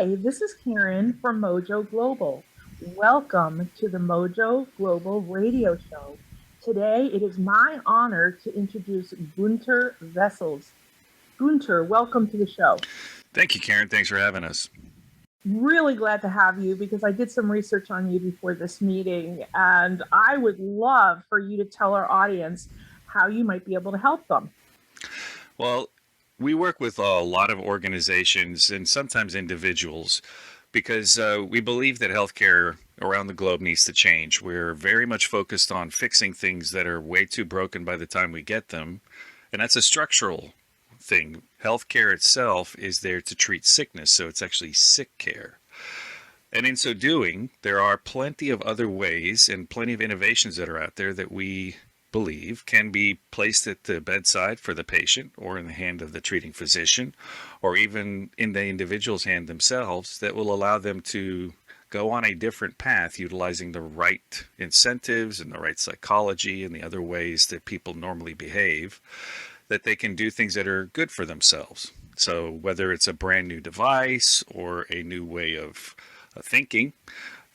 Hi, this is Karen from Mojo Global. Welcome to the Mojo Global Radio Show. Today, it is my honor to introduce Gunter Vessels. Gunter, welcome to the show. Thank you, Karen. Thanks for having us. Really glad to have you because I did some research on you before this meeting, and I would love for you to tell our audience how you might be able to help them. Well, we work with a lot of organizations and sometimes individuals because we believe that healthcare around the globe needs to change. We're very much focused on fixing things that are way too broken by the time we get them, and that's a structural thing. Healthcare itself is there to treat sickness, so it's actually sick care. And in so doing, there are plenty of other ways and plenty of innovations that are out there that we believe can be placed at the bedside for the patient or in the hand of the treating physician or even in the individual's hand themselves that will allow them to go on a different path utilizing the right incentives and the right psychology and the other ways that people normally behave, that they can do things that are good for themselves. So whether it's a brand new device or a new way of thinking,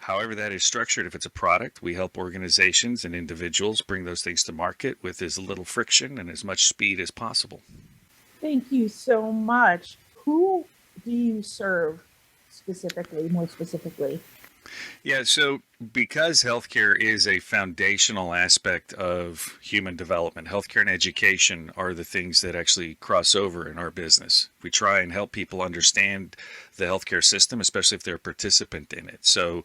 however that is structured, if it's a product, we help organizations and individuals bring those things to market with as little friction and as much speed as possible. Thank you so much. Who do you serve specifically, more specifically? Yeah, so because healthcare is a foundational aspect of human development, healthcare and education are the things that actually cross over in our business. We try and help people understand the healthcare system, especially if they're a participant in it. So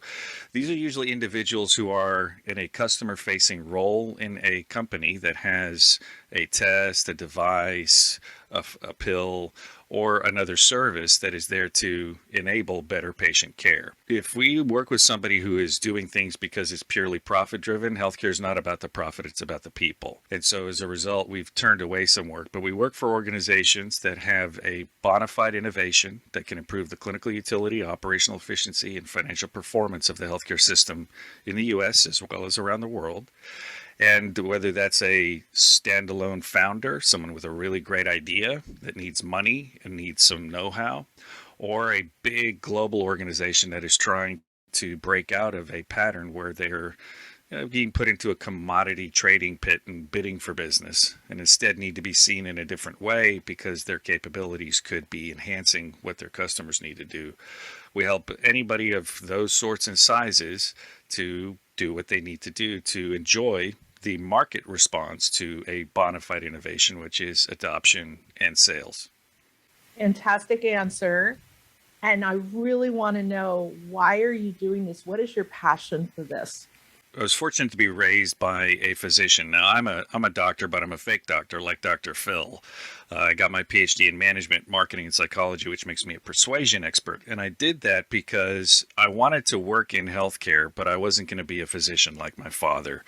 these are usually individuals who are in a customer facing role in a company that has a test, a device, a pill, or another service that is there to enable better patient care. If we work with somebody who is doing things because it's purely profit driven, healthcare is not about the profit, it's about the people. And so as a result, we've turned away some work, but we work for organizations that have a bona fide innovation that can improve the clinical utility, operational efficiency, and financial performance of the healthcare system in the US as well as around the world. And whether that's a standalone founder, someone with a really great idea that needs money and needs some know how, or a big global organization that is trying to break out of a pattern where they're being put into a commodity trading pit and bidding for business and instead need to be seen in a different way because their capabilities could be enhancing what their customers need to do. We help anybody of those sorts and sizes to do what they need to do to enjoy the market response to a bona fide innovation, which is adoption and sales. Fantastic answer. And I really want to know, why are you doing this? What is your passion for this? I was fortunate to be raised by a physician. Now I'm a doctor, but I'm a fake doctor, like Dr. Phil. I got my PhD in management, marketing, and psychology, which makes me a persuasion expert. And I did that because I wanted to work in healthcare, but I wasn't going to be a physician like my father.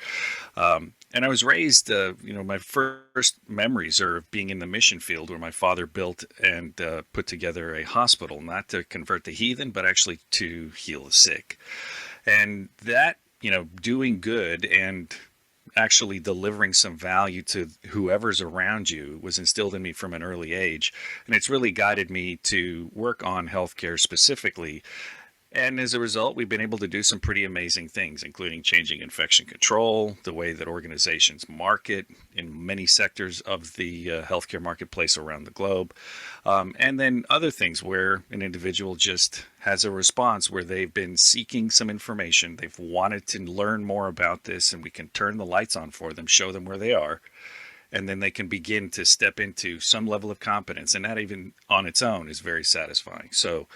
And I was raised, my first memories are of being in the mission field where my father built and put together a hospital, not to convert the heathen, but actually to heal the sick. And that, doing good and actually delivering some value to whoever's around you was instilled in me from an early age. And it's really guided me to work on healthcare specifically. And as a result, we've been able to do some pretty amazing things, including changing infection control, the way that organizations market in many sectors of the healthcare marketplace around the globe. And then other things where an individual just has a response where they've been seeking some information. They've wanted to learn more about this, and we can turn the lights on for them, show them where they are. And then they can begin to step into some level of competence. And that even on its own is very satisfying. So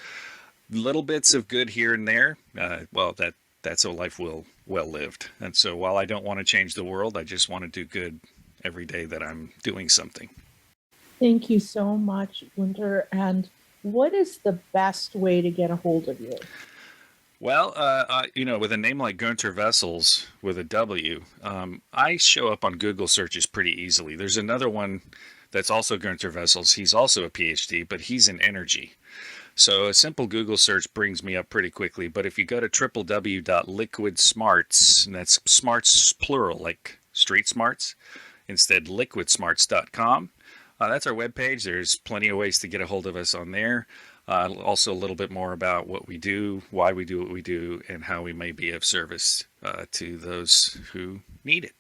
little bits of good here and there. That's a life well lived. And so while I don't want to change the world, I just want to do good every day that I'm doing something. Thank you so much, Winter. And what is the best way to get a hold of you? Well, with a name like Gunter Vessels with a W, I show up on Google searches pretty easily. There's another one that's also Gunter Vessels. He's also a PhD, but he's in energy. So a simple Google search brings me up pretty quickly. But if you go to www.liquidsmarts, and that's smarts plural, like street smarts, instead liquidsmarts.com, that's our webpage. There's plenty of ways to get a hold of us on there. Also, a little bit more about what we do, why we do what we do, and how we may be of service to those who need it.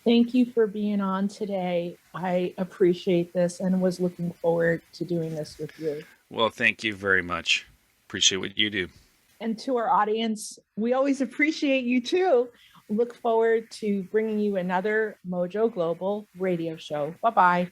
Thank you for being on today. I appreciate this and was looking forward to doing this with you. Well, thank you very much. Appreciate what you do. And to our audience, we always appreciate you too. Look forward to bringing you another Mojo Global radio show. Bye-bye.